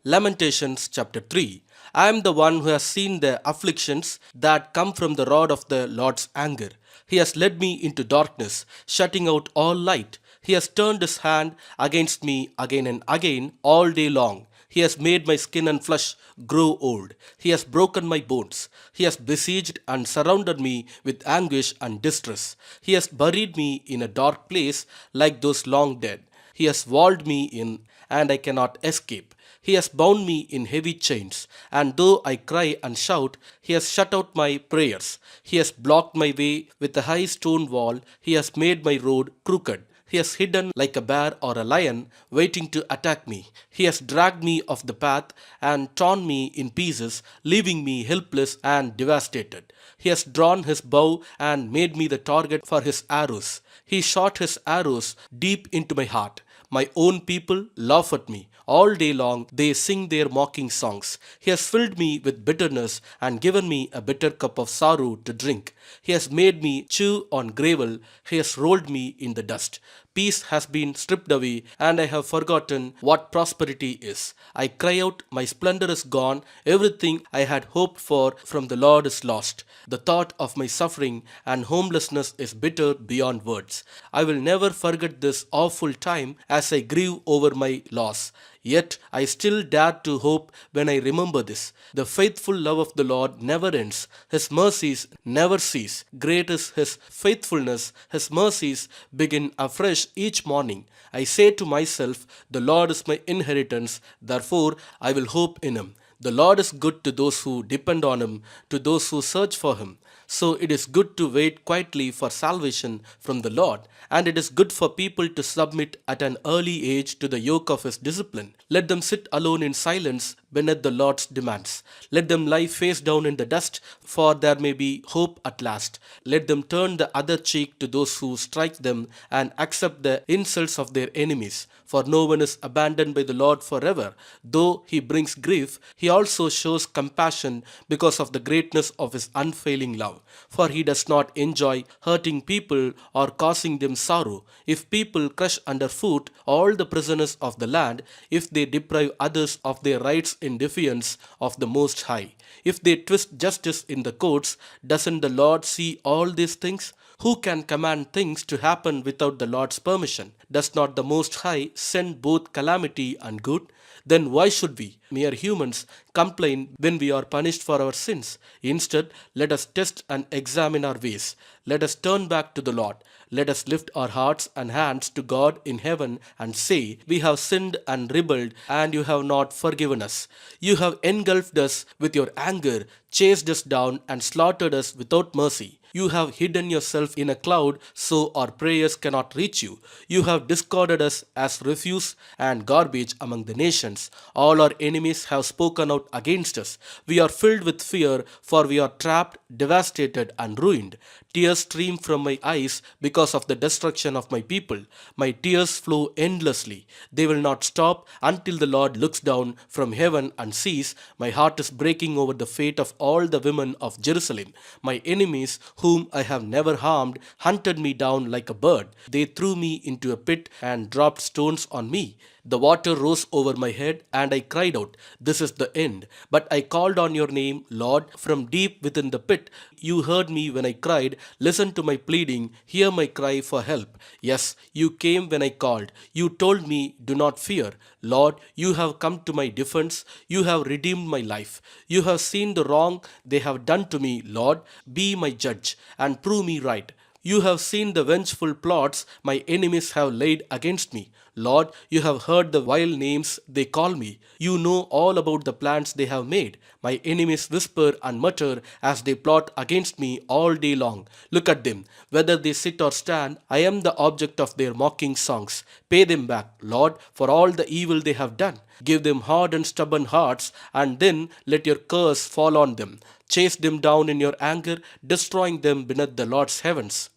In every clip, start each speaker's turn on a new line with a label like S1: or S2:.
S1: Lamentations chapter 3. I am the one who has seen the afflictions that come from the rod of the Lord's anger. He has led me into darkness, shutting out all light. He has turned his hand against me again and again all day long. He has made my skin and flesh grow old. He has broken my bones. He has besieged and surrounded me with anguish and distress. He has buried me in a dark place like those long dead. He has walled me in, and I cannot escape. He has bound me in heavy chains, and though I cry and shout, he has shut out my prayers. He has blocked my way with a high stone wall. He has made my road crooked. He has hidden like a bear or a lion waiting to attack me. He has dragged me off the path and torn me in pieces, leaving me helpless and devastated. He has drawn his bow and made me the target for his arrows. He shot his arrows deep into my heart. My own people laugh at me. All day long they sing their mocking songs. He has filled me with bitterness and given me a bitter cup of sorrow to drink. He has made me chew on gravel. He has rolled me in the dust. Peace has been stripped away, and I have forgotten what prosperity is. I cry out, my splendor is gone. Everything I had hoped for from the Lord is lost. The thought of my suffering and homelessness is bitter beyond words. I will never forget this awful time as I grieve over my loss. Yet I still dare to hope when I remember this. The faithful love of the Lord never ends. His mercies never cease. Great is His faithfulness. His mercies begin afresh each morning. I say to myself, the Lord is my inheritance, therefore I will hope in Him. The Lord is good to those who depend on Him, to those who search for Him. So it is good to wait quietly for salvation from the Lord, and it is good for people to submit at an early age to the yoke of His discipline. Let them sit alone in silence beneath the Lord's demands. Let them lie face down in the dust, for there may be hope at last. Let them turn the other cheek to those who strike them and accept the insults of their enemies. For no one is abandoned by the Lord forever. Though He brings grief, He also shows compassion because of the greatness of His unfailing love. For He does not enjoy hurting people or causing them sorrow. If people crush underfoot all the prisoners of the land, if they deprive others of their rights in defiance of the Most High, if they twist justice in the courts, doesn't the Lord see all these things? Who can command things to happen without the Lord's permission? Does not the Most High send both calamity and good? Then why should we, mere humans, complain when we are punished for our sins? Instead, let us test and examine our ways. Let us turn back to the Lord. Let us lift our hearts and hands to God in heaven and say, we have sinned and rebelled, and you have not forgiven us. You have engulfed us with your anger, chased us down, and slaughtered us without mercy. You have hidden yourself in a cloud so our prayers cannot reach you. You have discarded us as refuse and garbage among the nations. All our enemies have spoken out against us. We are filled with fear, for we are trapped, devastated, and ruined. Tears stream from my eyes because of the destruction of my people. My tears flow endlessly. They will not stop until the Lord looks down from heaven and sees. My heart is breaking over the fate of all the women of Jerusalem. My enemies, whom I have never harmed, hunted me down like a bird. They threw me into a pit and dropped stones on me. The water rose over my head, and I cried out, this is the end. But I called on your name, Lord, from deep within the pit. You heard me when I cried. Listen to my pleading. Hear my cry for help. Yes, you came when I called. You told me, do not fear. Lord, you have come to my defense. You have redeemed my life. You have seen the wrong they have done to me. Lord, be my judge and prove me right. You have seen the vengeful plots my enemies have laid against me. Lord, you have heard the vile names they call me. You know all about the plans they have made. My enemies whisper and mutter as they plot against me all day long. Look at them. Whether they sit or stand, I am the object of their mocking songs. Pay them back, Lord, for all the evil they have done. Give them hard and stubborn hearts, and then let your curse fall on them. Chase them down in your anger, destroying them beneath the Lord's heavens.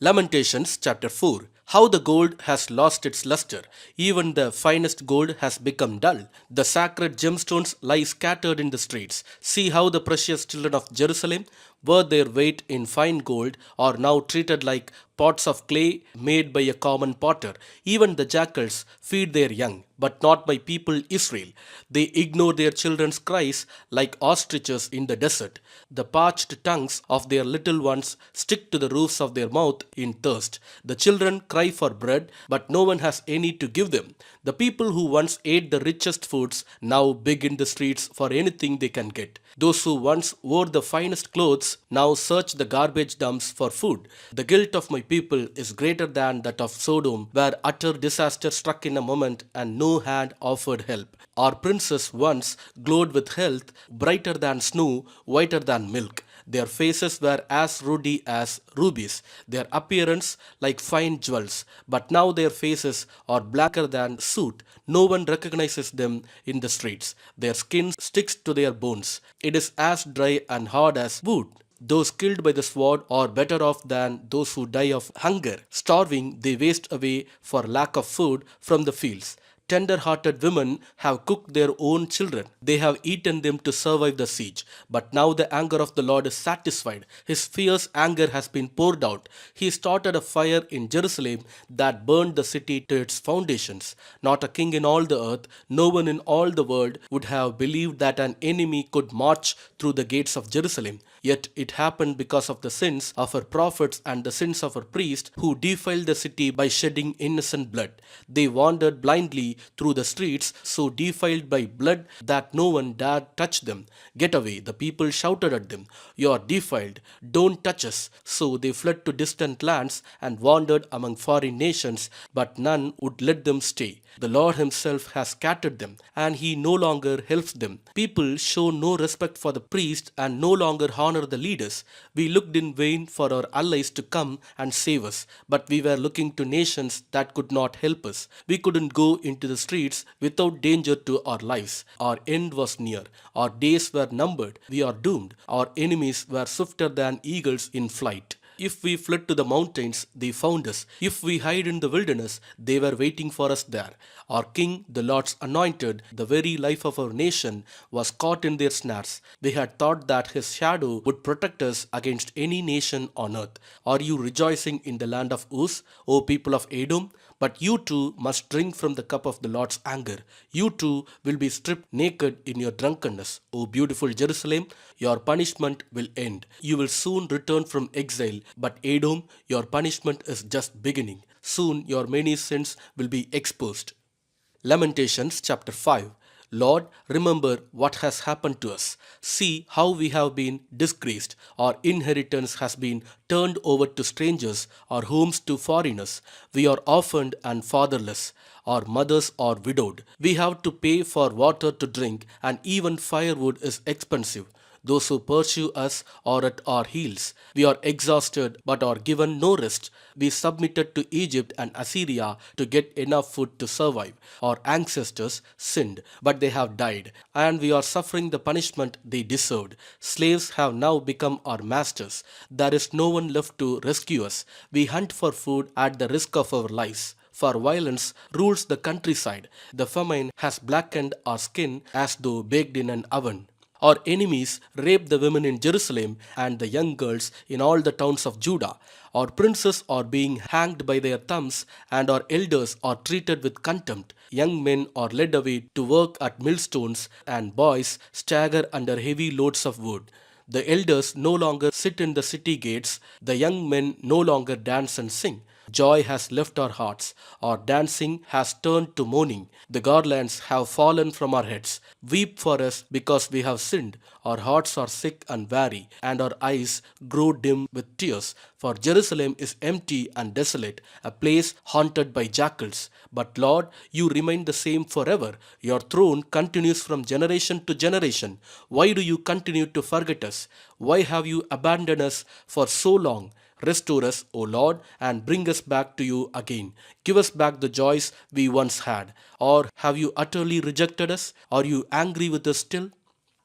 S1: Lamentations chapter 4. How the gold has lost its luster, even the finest gold has become dull. The sacred gemstones lie scattered in the streets. See how the precious children of Jerusalem, worth their weight in fine gold, are now treated like pots of clay made by a common potter. Even the jackals feed their young, but not my people Israel. They ignore their children's cries like ostriches in the desert. The parched tongues of their little ones stick to the roofs of their mouth in thirst. The children cry for bread, but no one has any to give them. The people who once ate the richest foods now beg in the streets for anything they can get. Those who once wore the finest clothes now search the garbage dumps for food. The guilt of my people is greater than that of Sodom, where utter disaster struck in a moment and no hand offered help. Our princes once glowed with health, brighter than snow, whiter than milk. Their faces were as ruddy as rubies, their appearance like fine jewels. But now their faces are blacker than soot. No one recognizes them in the streets. Their skin sticks to their bones. It is as dry and hard as wood. Those killed by the sword are better off than those who die of hunger. Starving, they waste away for lack of food from the fields. Tender hearted women have cooked their own children. They have eaten them to survive the siege. But now the anger of the Lord is satisfied. His fierce anger has been poured out. He started a fire in Jerusalem that burned the city to its foundations. Not a king in all the earth, no one in all the world would have believed that an enemy could march through the gates of Jerusalem. Yet it happened because of the sins of our prophets and the sins of our priests who defiled the city by shedding innocent blood. They wandered blindly through the streets, so defiled by blood that no one dared touch them. Get away, the people shouted at them. You are defiled, don't touch us. So they fled to distant lands and wandered among foreign nations, but none would let them stay. The Lord Himself has scattered them, and He no longer helps them. People show no respect for the priest and no longer honor the leaders. We looked in vain for our allies to come and save us, but we were looking to nations that could not help us. We couldn't go into the streets without danger to our lives. Our end was near. Our days were numbered. We are doomed. Our enemies were swifter than eagles in flight. If we fled to the mountains, they found us. If we hid in the wilderness, they were waiting for us there. Our king, the Lord's anointed, the very life of our nation, was caught in their snares. They had thought that his shadow would protect us against any nation on earth. Are you rejoicing in the land of Uz, O people of Edom? But you too must drink from the cup of the Lord's anger. You too will be stripped naked in your drunkenness. O beautiful Jerusalem, your punishment will end. You will soon return from exile, but Edom, your punishment is just beginning. Soon your many sins will be exposed. Lamentations chapter 5. Lord, remember what has happened to us. See how we have been disgraced. Our inheritance has been turned over to strangers, our homes to foreigners. We are orphaned and fatherless. Our mothers are widowed. We have to pay for water to drink, and even firewood is expensive. Those who pursue us are at our heels. We are exhausted but are given no rest. We submitted to Egypt and Assyria to get enough food to survive. Our ancestors sinned, but they have died, and we are suffering the punishment they deserved. Slaves have now become our masters. There is no one left to rescue us. We hunt for food at the risk of our lives. For violence rules the countryside. The famine has blackened our skin as though baked in an oven. Our enemies rape the women in Jerusalem and the young girls in all the towns of Judah. Our princes are being hanged by their thumbs, and our elders are treated with contempt. Young men are led away to work at millstones, and boys stagger under heavy loads of wood. The elders no longer sit in the city gates, the young men no longer dance and sing. Joy has left our hearts. Our dancing has turned to mourning. The garlands have fallen from our heads. Weep for us because we have sinned. Our hearts are sick and weary, and our eyes grow dim with tears. For Jerusalem is empty and desolate, a place haunted by jackals. But Lord, you remain the same forever. Your throne continues from generation to generation. Why do you continue to forget us? Why have you abandoned us for so long? Restore us, O Lord, and bring us back to you again. Give us back the joys we once had. Or have you utterly rejected us? Are you angry with us still?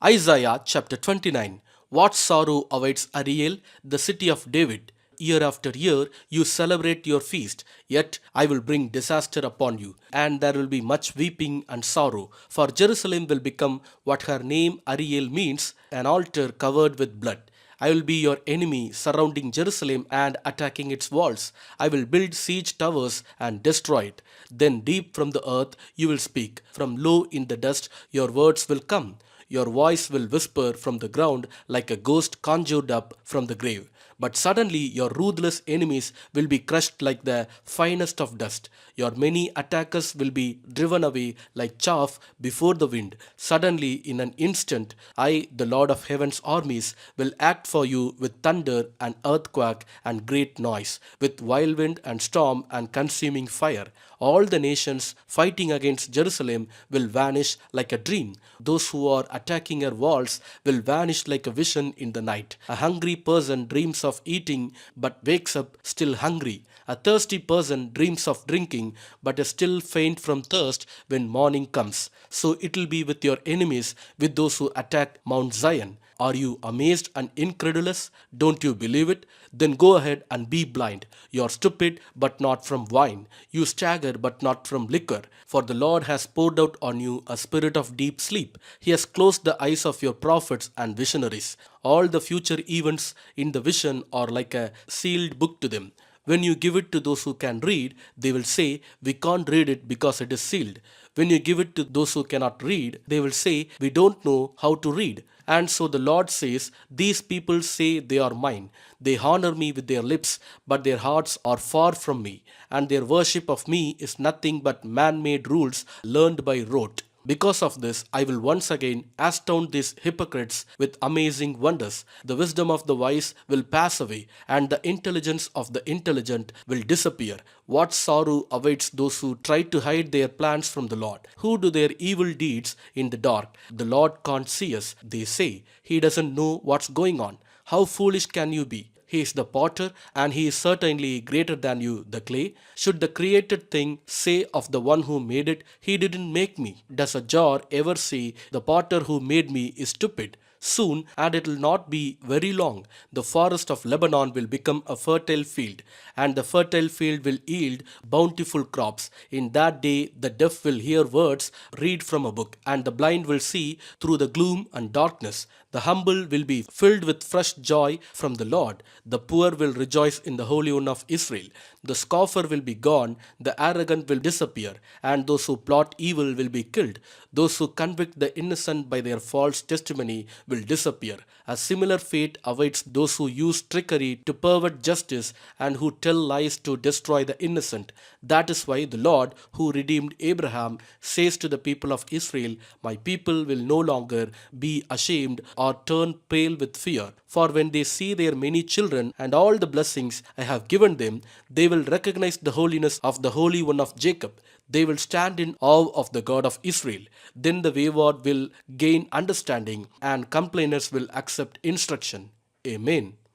S1: Isaiah chapter 29. What sorrow awaits Ariel, the city of David? Year after year you celebrate your feast, yet I will bring disaster upon you, and there will be much weeping and sorrow. For Jerusalem will become what her name Ariel means, an altar covered with blood. I will be your enemy, surrounding Jerusalem and attacking its walls. I will build siege towers and destroy it. Then, deep from the earth, you will speak. From low in the dust, your words will come. Your voice will whisper from the ground like a ghost conjured up from the grave. But suddenly your ruthless enemies will be crushed like the finest of dust. Your many attackers will be driven away like chaff before the wind. Suddenly, in an instant, I, the Lord of heaven's armies, will act for you with thunder and earthquake and great noise, with whirlwind and storm and consuming fire. All the nations fighting against Jerusalem will vanish like a dream. Those who are attacking her walls will vanish like a vision in the night. A hungry person dreams of eating but wakes up still hungry. A thirsty person dreams of drinking but is still faint from thirst when morning comes. So it will be with your enemies, with those who attack Mount Zion. Are you amazed and incredulous? Don't you believe it? Then go ahead and be blind. You are stupid, but not from wine. You stagger, but not from liquor. For the Lord has poured out on you a spirit of deep sleep. He has closed the eyes of your prophets and visionaries. All the future events in the vision are like a sealed book to them. When you give it to those who can read, they will say, "We can't read it because it is sealed." When you give it to those who cannot read, they will say, "We don't know how to read." And so the Lord says, "These people say they are mine. They honor me with their lips, but their hearts are far from me, and their worship of me is nothing but man made rules learned by rote." Because of this, I will once again astound these hypocrites with amazing wonders. The wisdom of the wise will pass away, and the intelligence of the intelligent will disappear. What sorrow awaits those who try to hide their plans from the Lord, who do their evil deeds in the dark. The Lord can't see us, they say. He doesn't know what's going on. How foolish can you be? He is the potter, and he is certainly greater than you, the clay. Should the created thing say of the one who made it, "He didn't make me"? Does a jar ever say, "The potter who made me is stupid"? Soon, and it will not be very long, the forest of Lebanon will become a fertile field, and the fertile field will yield bountiful crops. In that day, the deaf will hear words read from a book, and the blind will see through the gloom and darkness. The humble will be filled with fresh joy from the Lord. The poor will rejoice in the Holy One of Israel. The scoffer will be gone, the arrogant will disappear, and those who plot evil will be killed. Those who convict the innocent by their false testimony will disappear. A similar fate awaits those who use trickery to pervert justice and who tell lies to destroy the innocent. That is why the Lord, who redeemed Abraham, says to the people of Israel, "My people will no longer be ashamed or turn pale with fear. For when they see their many children and all the blessings I have given them, they will recognize the holiness of the Holy One of Jacob. They will stand in awe of the God of Israel. Then the wayward will gain understanding, and complainers will accept instruction." Amen.